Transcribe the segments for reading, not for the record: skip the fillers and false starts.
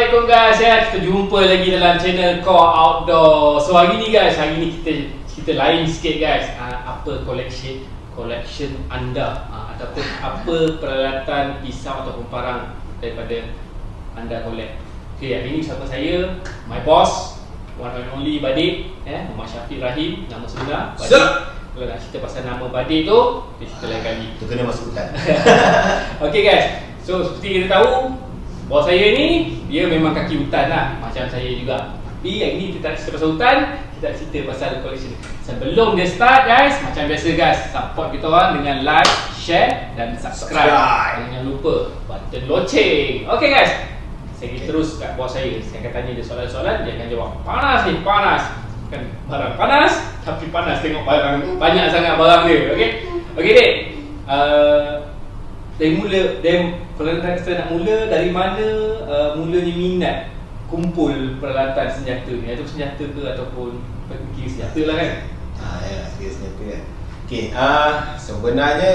Assalamualaikum guys ya. Kita jumpa lagi dalam channel Core Outdoor. So hari ni guys, kita lain sikit guys. Apa collection anda ataupun apa peralatan pisau ataupun parang daripada anda collect. Okay, hari ni bersama saya, my boss, one and only Badik, Muhammad Syafiq Rahim, nama sebenar Badik. Kalau nak cerita pasal nama Badik tu, kita cerita lain kali. Tu kena masuk hutan. Okay guys, so seperti kita tahu, bos saya ni, dia memang kaki hutan lah, macam saya juga. Tapi yang ni kita tak cerita pasal hutan, kita cerita pasal collection. Sebelum dia start guys, macam biasa guys, support kita orang dengan like, share dan subscribe. Jangan lupa button loceng. Okay guys, saya pergi terus kat bos saya. Saya akan tanya dia soalan-soalan, dia akan jawab. Panas ni, panas. Kan barang panas, tapi panas tengok barang, banyak sangat barang dia. Okay, okay dek. Kalau kita nak mula, dari mana mulanya minat kumpul peralatan senjata ni? Atau senjata ke ataupun pergi senjata lah kan? Ya, pergi senjata kan. Okay, sebenarnya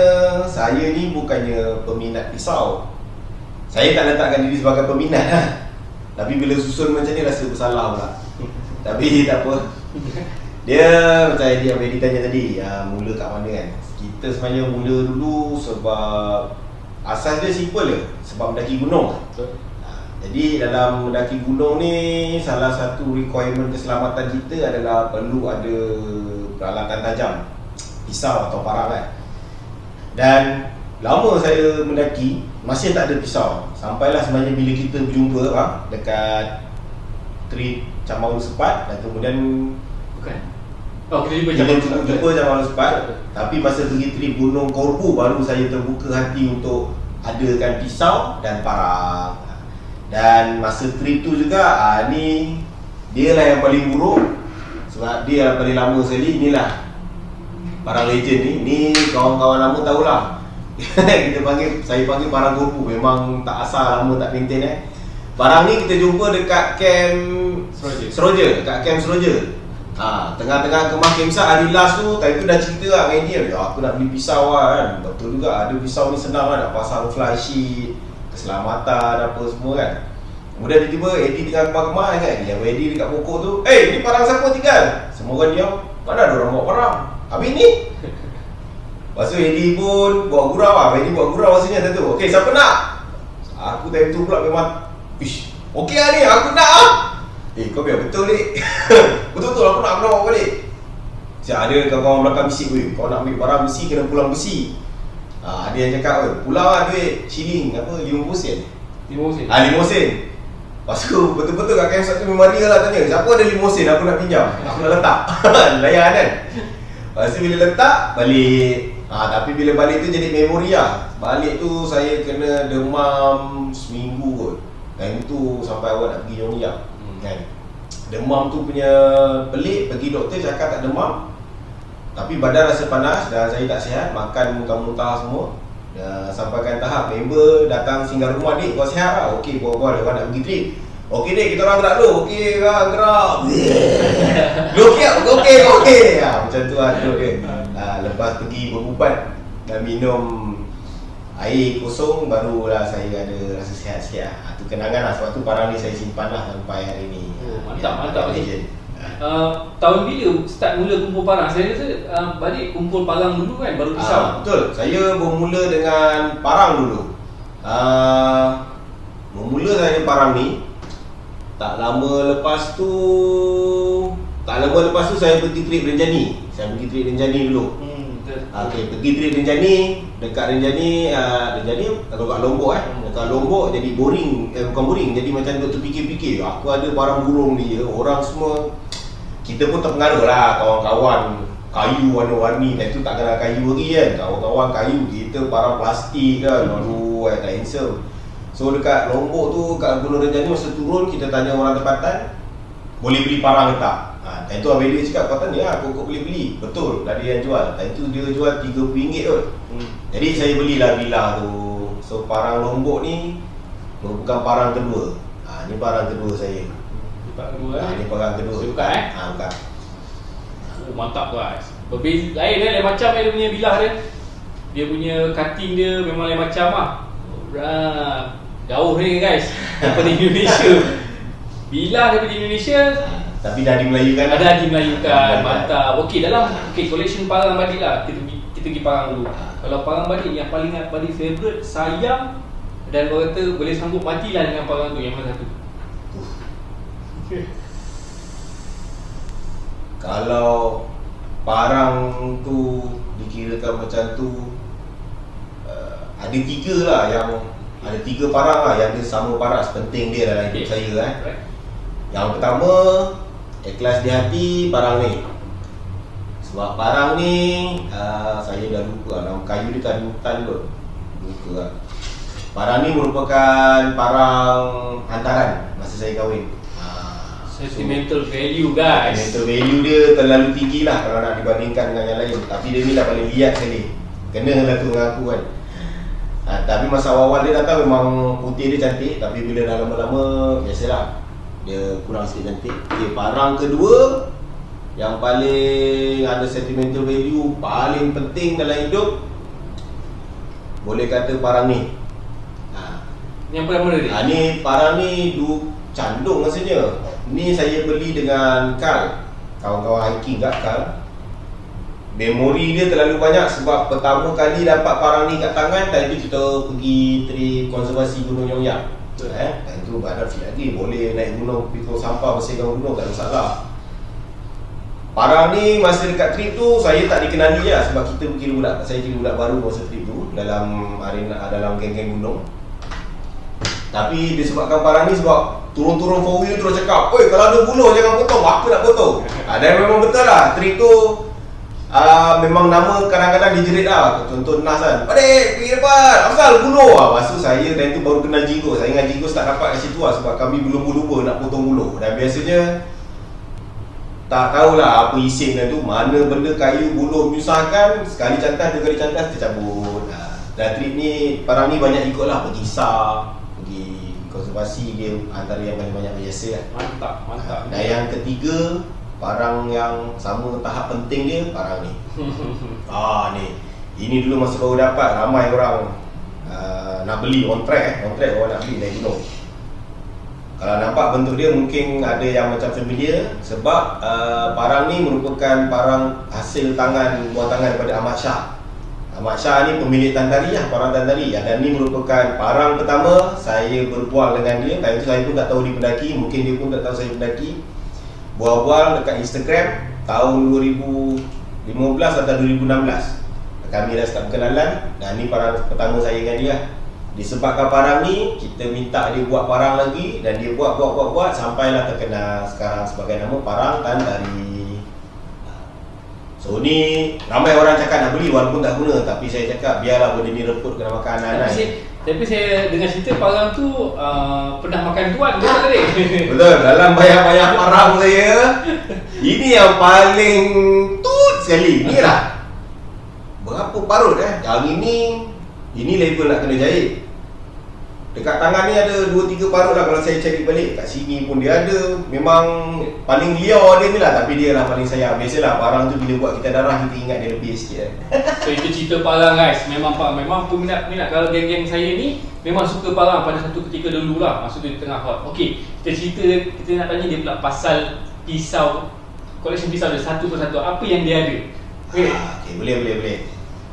saya ni bukannya peminat pisau. Saya tak letakkan diri sebagai peminat lah. Tapi bila susun macam ni rasa bersalah pula. Tapi tak apa. Dia macam dia tanya tadi, mula kat mana kan? Kita sebenarnya mula dulu sebab asas dia simple je, sebab mendaki gunung. Jadi dalam mendaki gunung ni, salah satu requirement keselamatan kita adalah perlu ada peralatan tajam, pisau atau parang kan. Dan lama saya mendaki, masih tak ada pisau. Sampailah sebenarnya bila kita berjumpa dekat trip Camaru Sepat. Dan kemudian kita jumpa Camaru Sepat. Tapi masa pergi trip Gunung Korbu, baru saya terbuka hati untuk adakan pisau dan parang. Dan masa trip tu juga, ni dia lah yang paling buruk. Sebab dia paling lama sekali. Inilah parang legend ni. Ni kawan-kawan lama tahulah. Saya panggil parang Korbu. Memang tak asal, lama tak maintain Parang ni kita jumpa dekat camp Seroja. Dekat camp Seroja. Tengah-tengah kemah Kemsa hari last tu, time tu dah cerita lah dengan dia, aku nak beli pisau kan. Betul juga, ada pisau ni senang kan, nak pasang fly sheet, keselamatan apa semua kan. Kemudian tiba-tiba Eddie tengah kemah-kemah kan, yang Eddie dekat pokok tu, ni parang siapa tinggal? Semua orang diam, mana ada orang bawa parang? Habis ni? Lepas tu Eddie pun bawa gurau Eddie bawa gurau maksudnya tu. Okay, siapa nak? Aku time tu pula memang, okey lah ni, aku nak kau biar betul ni. Betul-betul aku nak bawa balik. Siap ada kawan-kawan belakang bisik, kau nak ambil barang besi kena pulang besi. Ada yang cakap, pulang lah duit shilling, 5 sen. 5 sen. Lepas tu betul-betul kat camp satu memang dia lah tanya, siapa ada 5 sen aku nak pinjam, aku nak letak. Layan kan. Lepas tu bila letak, balik. Tapi bila balik tu jadi memori lah. Balik tu saya kena demam seminggu kot. Time tu sampai awak nak pergi Yongyang kan. Demam tu punya pelik, pergi doktor cakap tak demam, tapi badan rasa panas dan saya tak sihat, makan muntah-muntah semua. Sampaikan tahap member datang singgah rumah, "Dik, kau sihat tak?" "Okey, buat-buat, orang nak pergi trip." "Okey dik, kita orang gerak dulu." "Okey, gerak." Okey. Macam tu lah duduk dia. Lepas pergi berubat dan minum air kosong, barulah saya ada rasa sihat-sihat. Itu kenangan lah, sebab tu parang ni saya simpan lah sampai hari ni. Mantap lagi. Tahun bila start mula kumpul parang? Saya rasa Badik kumpul parang dulu kan, baru pisau. Betul, saya bermula dengan parang dulu. Bermula saya parang ni, tak lama lepas tu saya pergi trip Renjani. Saya pergi trip Renjani dulu. Okay, pergi trip Renjani. Dekat Renjani kat Lombok dekat Lombok jadi boring, bukan boring, jadi macam duk terfikir-fikir, aku ada barang burung ni je. Orang semua, kita pun terpengaruh lah, kawan-kawan kayu warna-warni. Time tu tak kenal kayu lagi kan, kawan-kawan kayu, kita barang plastik kan. Aduh, tak handsome. So dekat Lombok tu, kat Gunung Renjani, masa turun kita tanya orang tempatan, boleh beli parang ke tak? Time tu Abang dia cakap, kau tanya lah, kau boleh beli. Betul, ada yang jual. Time tu dia jual RM30 kot. Jadi saya belilah bilah tu. So parang Lombok ni bukan parang kedua. Ni parang kedua saya. Ni parang kedua. Saya buka bukan. Mantap guys. Berbeza, lain macam dia punya bilah dia. Dia punya cutting dia memang lain macam lah. Jauh ni guys daripada Indonesia. Bila daripada Indonesia, tapi dah dimelayukan. ada dimelayukan, mantap. Okey, dalam collection parang badik lah. Kita pergi parang dulu. Kalau parang badik yang paling badik favourite, sayang dan orang kata boleh sanggup matilah dengan parang tu, yang mana satu? Kalau parang tu dikirakan macam tu, ada 3 lah yang ada 3 parang lah yang dia sama paras penting dia dalam hidup saya kan. Yang pertama, ikhlas di hati parang ni. Sebab parang ni saya dah lupa nama kayu dia kan hutan kot. Lupa lah. Parang ni merupakan parang hantaran masa saya kahwin. Sentimental value guys. Sentimental value dia terlalu tinggi lah kalau nak dibandingkan dengan yang lain. Tapi dia ni dah paling liat sekali. Kena lah tu dengan aku kan. Tapi masa awal-awal dia datang memang putih dia cantik. Tapi bila dah lama-lama, biasalah dia kurang sikit cantik. Okay, parang kedua yang paling ada sentimental value, paling penting dalam hidup, boleh kata parang ni. Yang pertama dia? Ni parang ni candung rasanya. Ni saya beli dengan Carl, kawan-kawan hiking kat Carl. Memori dia terlalu banyak sebab pertama kali dapat parang ni kat tangan, time tu kita pergi trip konservasi Gunung Nyong-Yap. Dan tu ada fit lagi, boleh naik gunung, pikul sampah, bersihkan gunung, tak ada masalah. Parang ni masa dekat trip tu saya tak dikenali lah sebab kita kira budak, saya kira budak baru masa trip tu dalam arena, dalam geng-geng gunung. Tapi disebabkan parang ni sebab turun-turun 4 wheel terus cakap, "Oi, kalau ada buluh jangan potong, aku nak potong." Dan memang betul lah, trip tu memang nama kadang-kadang dijerit lah. Contoh Nas kan, "Adik, pergi depan, asal buluh." Maksud saya dan itu baru kenal Jingos. Saya dengan Jingos tak dapat kat situ lah sebab kami belum lupa nak potong buluh. Dan biasanya tak tahulah apa isi dengan tu, mana benda kayu buluh menyusahkan, sekali cantas, 2 kali cantas tercabut. Dan trip ni, parang ni banyak ikut lah, pergi SAR, pergi konservasi, dia antara yang paling banyak biasa lah. Mantap. Dan yang ketiga, parang yang sama tahap penting dia, parang ni. Ni. Ini dulu masa baru dapat, ramai orang nak beli on track orang nak beli naik gunung. Kalau nampak bentuk dia mungkin ada yang macam familiar sebab parang ni merupakan parang hasil buah tangan daripada Ahmad Shah. Ahmad Shah ni pemilik Tantari lah, parang Tantari. Dan ni merupakan parang pertama saya berbual dengan dia. Time tu saya pun tak tahu dia pendaki, mungkin dia pun tak tahu saya pendaki. Bual-bual dekat Instagram tahun 2015 atau 2016. Kami dah start berkenalan dan ni parang pertama saya dengan dia. Disebabkan parang ni, kita minta dia buat parang lagi dan dia buat sampailah terkenal sekarang sebagai nama Parang Tantari. So ni ramai orang cakap nak beli walaupun tak guna, tapi saya cakap biarlah benda ni reput kena makan anak. Tapi saya dengar cerita parang tu pernah makan tuan, betul tak tadi? Betul, dalam banyak-banyak parang saya, ini yang paling tut sekali. Ni lah berapa parut yang ini level nak kena jahit. Dekat tangan ni ada 2-3 parut lah kalau saya cari balik. Kat sini pun dia ada. Memang paling liar dia ni lah, tapi dia lah paling sayang. Biasalah parang tu bila buat kita darah, kita ingat dia lebih sikit So itu cerita parang guys. Memang peminat kalau geng-geng saya ni memang suka parang pada satu ketika dulu lah, masa tu tengah hot. Okey, kita nak tanya dia pula pasal pisau, collection pisau dia satu persatu. Apa yang dia ada? Okay, boleh.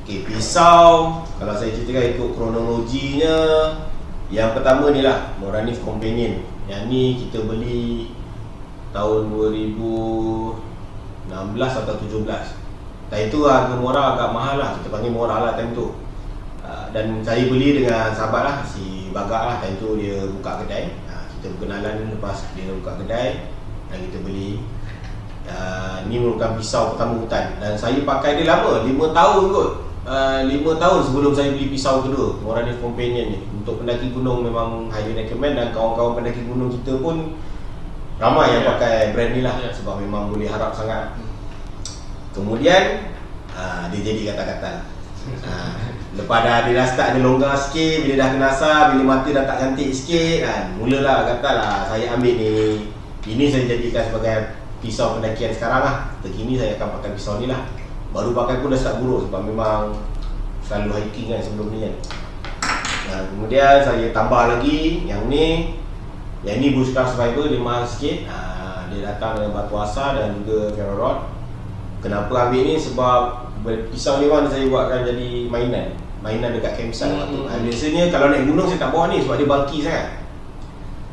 Okay, pisau kalau saya ceritakan ikut kronologinya, yang pertama ni lah Moranif Companion. Yang ni kita beli tahun 2016 atau 17. Dan itu harga murah, agak mahal lah, kita panggil murah lah time tu. Dan saya beli dengan sahabat lah, si Bagak lah. Time tu dia buka kedai, kita berkenalan lepas dia buka kedai dan kita beli. Ni merupakan pisau pertama hutan dan saya pakai dia lama, 5 tahun kot. 5 tahun sebelum saya beli pisau kedua, Moranif Companion ni. Untuk pendaki gunung memang highly recommend, dan kawan-kawan pendaki gunung kita pun ramai yang pakai brand ni lah, sebab memang boleh harap sangat. Kemudian dia jadi kata-kata. Lepas dia dah start, dia longgar sikit, bila dah kena asar, bila mata dah tak cantik sikit kan, mulalah katalah saya ambil ni. Ini saya jadikan sebagai pisau pendakian sekarang lah. Terkini saya akan pakai pisau ni lah. Baru pakai pun dah start buruk sebab memang selalu hiking kan sebelum ni kan. Kemudian saya tambah lagi yang ni. Yang ni Bushcraft Survivor, dia mahal sikit. Dia datang dengan batu asar dan juga ferro rod. Kenapa ambil ni? Sebab pisau ni saya buatkan jadi mainan dekat campsite waktu. Biasanya kalau naik gunung saya tak bawa ni sebab dia bulky sangat.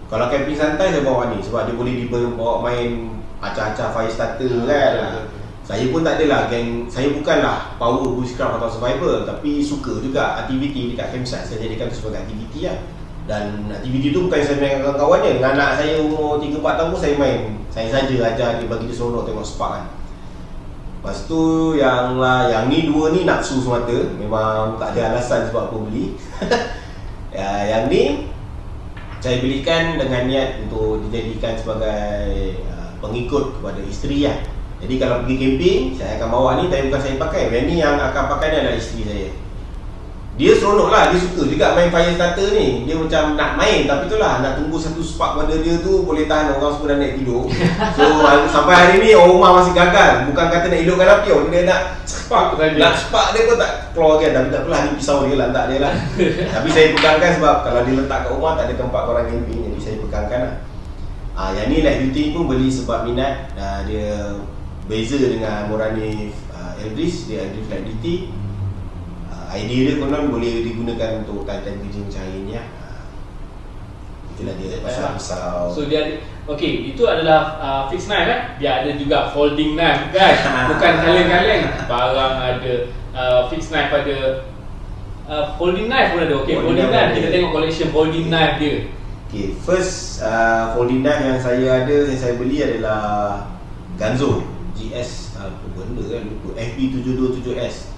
Kalau camping santai saya bawa ni sebab dia boleh dibawa main acah-acah fire starter kan. Saya pun tak adalah geng, saya bukanlah power bushcraft atau survival, tapi suka juga aktiviti dekat campsite. Saya jadikan tu sebagai aktiviti lah. Dan aktiviti tu bukan saya main dengan kawan-kawannya. Dengan anak saya umur 3-4 tahun pun saya main. Saya saja ajar dia, bagi dia seronok tengok spark kan. Lepas tu yang ni dua ni nafsu semata. Memang tak ada alasan sebab apa beli. Yang ni saya belikan dengan niat untuk dijadikan sebagai pengikut kepada isteri lah. Jadi kalau pergi camping, saya akan bawa ni, tapi bukan saya pakai. Yang ni yang akan pakai ni adalah isteri saya. Dia seronok lah, dia suka juga main fire starter ni. Dia macam nak main, tapi tu lah nak tunggu satu spark pada dia tu boleh tahan orang semua dah naik tidur. So sampai hari ni orang rumah masih gagal. Bukan kata nak hidupkan api, dia nak spark saja. Nak spark dia pun tak keluar kan. Tapi tak apalah, ni pisau dia lantak dia lah. Tapi saya pegangkan sebab kalau dia letak kat rumah tak ada tempat orang camping. Jadi saya pegangkan lah. Yang ni light duty pun beli sebab minat. Dia beza dengan Morane Eldridge, dia Eldridge light duty. Idea dia konon boleh digunakan untuk time-time kerja macam hari ni lah. Itulah dia pasal pisau. So dia ada, okay, itu adalah fixed knife kan? Dia ada juga folding knife kan? Bukan kaleng-kaleng. Barang ada fixed knife, ada folding knife pun ada. Okay, folding knife, kita tengok collection folding knife dia. Okay, first folding knife yang saya ada, yang saya beli adalah Ganzo GS, apa benda kan, FB727S.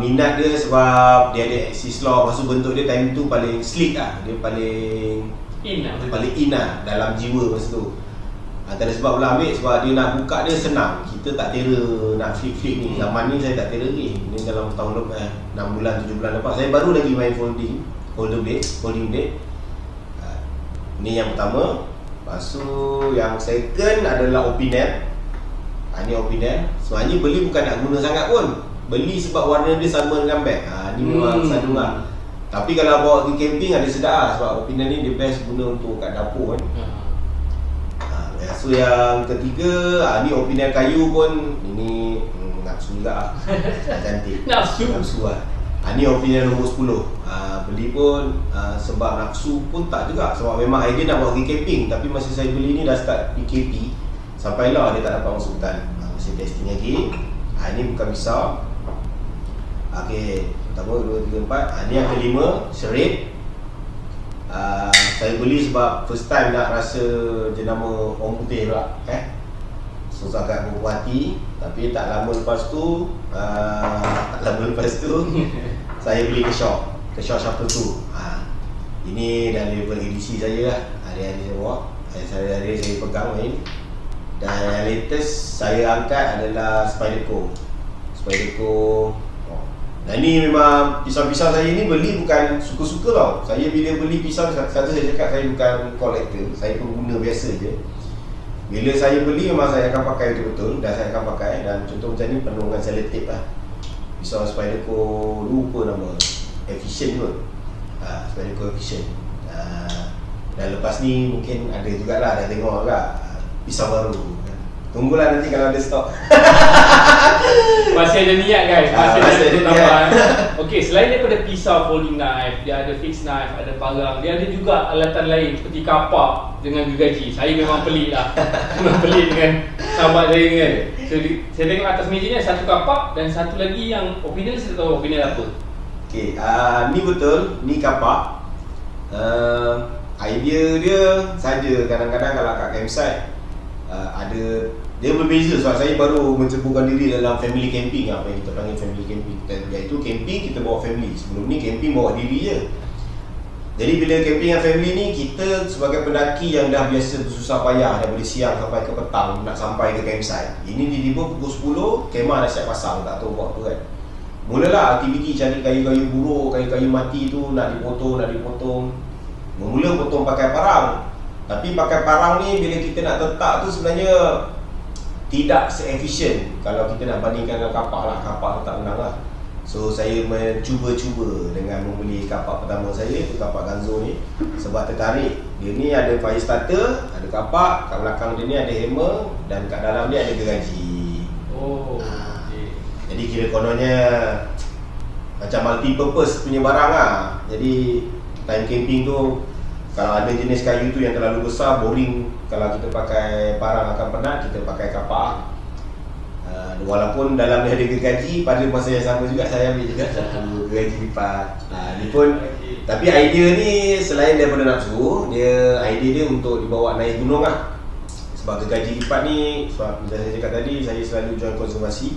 Minat dia sebab dia ada axis lock. Maksud bentuk dia time tu paling sleek lah. Dia paling in lah dalam jiwa masa tu. Tak ada sebab pula ambil sebab dia nak buka dia senang. Kita tak terror nak flip-flip ni. Zaman ni saya tak terror ni. Ni dalam tahun lepas 6 bulan, 7 bulan lepas saya baru lagi main folding blade. Ni yang pertama. Lepas tu yang second adalah Opinel. Ni Opinel. Sebenarnya beli bukan nak guna sangat pun. Beli sebab warna dia sama dengan bag. Ni memang sandung lah. Tapi kalau bawa pergi camping ada sedap lah. Sebab Opinel ni dia best guna untuk kat dapur kan. So yang ketiga, ni Opinel kayu pun. Ini nafsu juga lah. Cantik. Nafsu lah. Ni Opinel nombor 10. Beli pun sebab nafsu pun tak juga. Sebab memang idea nak bawa pergi camping. Tapi masa saya beli ni dah start PKP. Sampailah dia tak dapat masuk hutan. Masih testing lagi. Ini bukan pisau. Okey, pertama, 2, 3, 4. Ni yang kelima, Serif. Saya beli sebab first time nak rasa jenama orang putih pula. So sangat berpuas hati. Tapi tak lama lepas tu saya beli Kershaw Shuffle 2. Ini dah level edisi saya lah. Hari-hari saya bawa, hari-hari saya pegang main. Dan yang latest saya angkat adalah Spyderco. Dan ni memang pisau-pisau saya ni beli bukan suka-suka tau. Saya bila beli pisau, satu saya cakap saya bukan kolektor, saya pengguna biasa je. Bila saya beli memang saya akan pakai betul-betul. Dan saya akan pakai. Dan contoh macam ni penuh dengan selotip lah. Pisau Spyderco, lupa nama, Efficient kot. Spyderco Efficient. Dan lepas ni mungkin ada jugalah, dah tengok juga pisau baru. Tunggulah nanti kalau ada stok. Masih ada niat guys, masih ada tambahan. Okey, selain daripada pisau folding knife, dia ada fixed knife, ada parang, dia ada juga alatan lain seperti kapak dengan gergaji. Saya memang pelik lah. Memang pelik dengan sahabat saya kan. So, saya tengok atas meja ni satu kapak dan satu lagi yang Opinel. Saya tahu Opinel apa. Okey, ni betul, ni kapak. Idea dia saja kadang-kadang kalau kat campsite ada, dia berbeza sebab saya baru menceburkan diri dalam family camping, apa yang kita panggil family camping. Iaitu camping kita bawa family. Sebelum ni camping bawa diri je. Jadi bila camping dengan family ni, kita sebagai pendaki yang dah biasa bersusah payah daripada siang sampai ke petang nak sampai ke campsite. Ini tiba-tiba pukul 10 kemah dah siap pasang, tak tahu buat apa kan. Mulalah aktiviti cari kayu-kayu buruk, kayu-kayu mati tu nak dipotong. Mula potong pakai parang. Tapi pakai parang ni bila kita nak letak tu sebenarnya tidak se-efficient kalau kita nak bandingkan dengan kapak lah. Kapak tu tak menang lah. So saya mencuba-cuba dengan membeli kapak pertama saya, itu kapak Ganzo ni. Sebab tertarik, dia ni ada fire starter, ada kapak, kat belakang dia ni ada hammer, dan kat dalam dia ada gergaji. Oh, okay. Jadi kira kononnya macam multi purpose punya barang lah. Jadi time camping tu, kalau ada jenis kayu tu yang terlalu besar, boring. Kalau kita pakai parang akan penat, kita pakai kapak. Walaupun dalam dia ada gergaji, pada masa yang sama juga saya ambil juga satu gergaji lipat. Ni pun tapi idea ni selain daripada nafsu, idea dia untuk dibawa naik gunung lah. Sebab gergaji lipat ni, sebab macam saya cakap tadi, saya selalu join konservasi.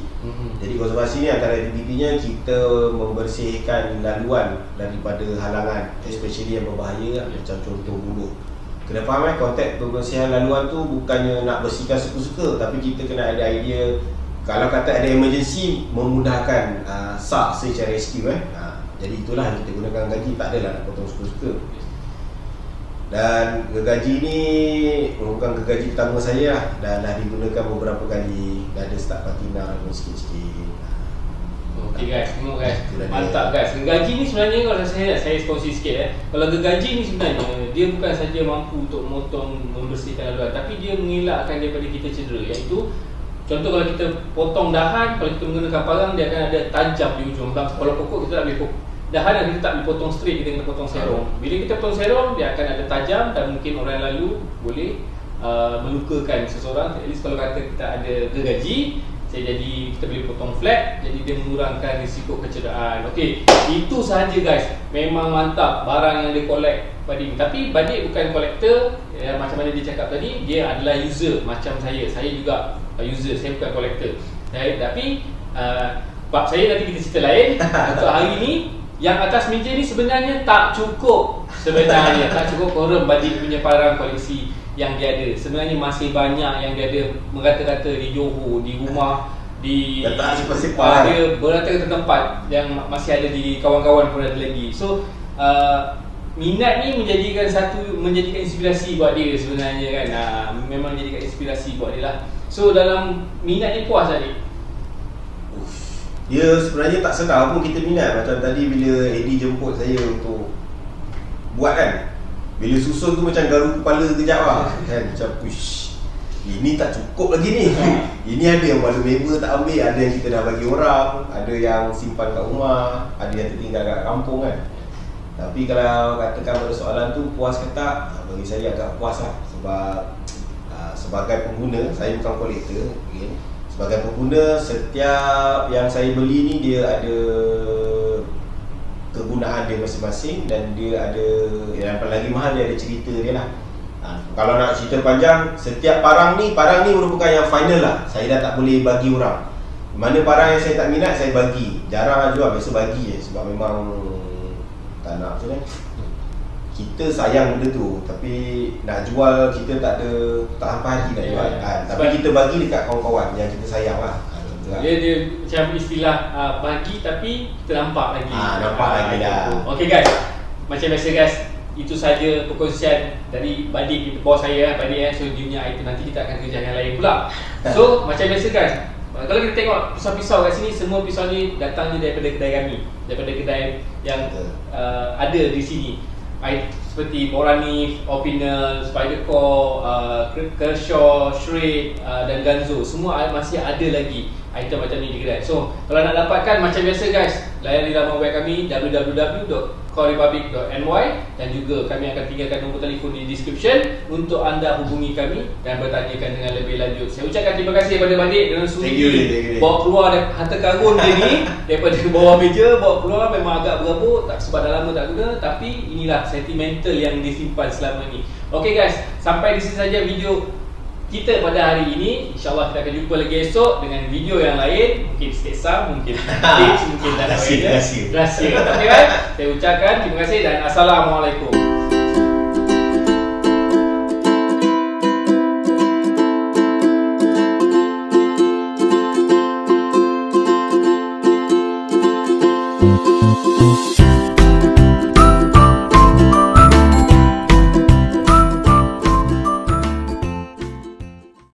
Jadi konservasi ni antara aktivitinya kita membersihkan laluan daripada halangan, especially yang berbahaya, macam contoh buluh. Kena faham konteks pembersihan laluan tu bukannya nak bersihkan suka-suka, tapi kita kena ada idea. Kalau kata ada emergency, memudahkan search and rescue. Jadi itulah yang kita gunakan gergaji, tak adalah nak potong suka-suka. Dan gergaji ni merupakan gergaji pertama saya lah, dan dah digunakan beberapa kali. Dah ada start patina pun sikit-sikit. Okay guys, tengok guys, mantap guys. Gergaji ni sebenarnya, kalau saya kongsi sikit kalau gergaji ni sebenarnya dia bukan saja mampu untuk memotong, membersihkan laluan, tapi dia mengelakkan daripada kita cedera. Iaitu contoh kalau kita potong dahan, kalau kita menggunakan parang, dia akan ada tajam di ujung. Kalau pokok kita tak boleh dahan yang kita tak boleh potong straight, kita kena potong serong. Bila kita potong serong, dia akan ada tajam dan mungkin orang lalu boleh melukakan seseorang. At least kalau kata kita ada gergaji, kita boleh potong flat, jadi dia mengurangkan risiko kecederaan. Okey, itu sahaja guys. Memang mantap barang yang dia collect Badik. Tapi Badik bukan kolektor, macam mana dia cakap tadi, dia adalah user macam saya. Saya juga user, saya bukan kolektor. Tapi bab saya nanti kita cerita lain. Untuk hari ni, yang atas meja ni sebenarnya tak cukup. Sebenarnya tak cukup korum Badik punya parang koleksi yang dia ada. Sebenarnya masih banyak yang dia ada merata-rata di Johor, di rumah, di dia berata-rata tempat yang masih ada di kawan-kawan pun ada lagi. So minat ni menjadikan inspirasi buat dia sebenarnya kan. Memang menjadikan inspirasi buat dia lah. So dalam minat ni puas Adik? Dia sebenarnya tak sedar pun kita minat. Macam tadi bila Eddie jemput saya untuk buat kan, bila susun tu macam garu kepala kejap lah kan. Macam wish, ini tak cukup lagi ni. Ini ada yang baru member tak ambil, ada yang kita dah bagi orang, ada yang simpan kat rumah, ada yang tertinggal kat kampung kan. Tapi kalau katakan pada soalan tu puas ke tak, bagi saya agak puas lah. Sebab sebagai pengguna, saya bukan kolektor, okay. Sebagai pengguna, setiap yang saya beli ni dia ada kegunaan dia masing-masing, dan dia ada, yang paling lagi mahal, dia ada cerita dia lah. Kalau nak cerita panjang, setiap parang ni merupakan yang final lah. Saya dah tak boleh bagi orang. Mana parang yang saya tak minat, saya bagi. Jarang lah jual, biasa bagi je. Sebab memang tak nak macam ni. Kita sayang benda tu, tapi nak jual kita tak hampa hati nak jual. Tapi kita bagi dekat kawan-kawan yang kita sayang lah. Dia macam istilah bagi tapi kita nampak lagi. Nampak lagi dah. Okay guys, macam biasa guys, itu saja perkongsian dari Badik, bawah saya Badik. So dia punya item, nanti kita akan kerja yang lain pula. So macam biasa guys, kalau kita tengok pisau-pisau kat sini, semua pisau ni datangnya daripada kedai kami, daripada kedai yang ada di sini. Seperti Borani, Opinel, Spyderco, Kershaw, Shred dan Ganzo, semua masih ada lagi item macam ni di kedai. So kalau nak dapatkan, macam biasa guys, layari laman web kami www.corepublic.ny, dan juga kami akan tinggalkan nombor telefon di description untuk anda hubungi kami dan bertanyakan dengan lebih lanjut. Saya ucapkan terima kasih kepada Badik dengan sudi bawa keluar harta karun dia ni daripada bawah meja, bawa keluar. Memang agak berabuk sebab dah lama tak guna, tapi inilah sentimental yang disimpan selama ni. Okay guys, sampai di sini saja video kita pada hari ini. InsyaAllah kita akan jumpa lagi esok dengan video yang lain. Mungkin sikit sam, mungkin tips, mungkin tak ada rahsia. Okay guys, saya ucapkan terima kasih dan Assalamualaikum.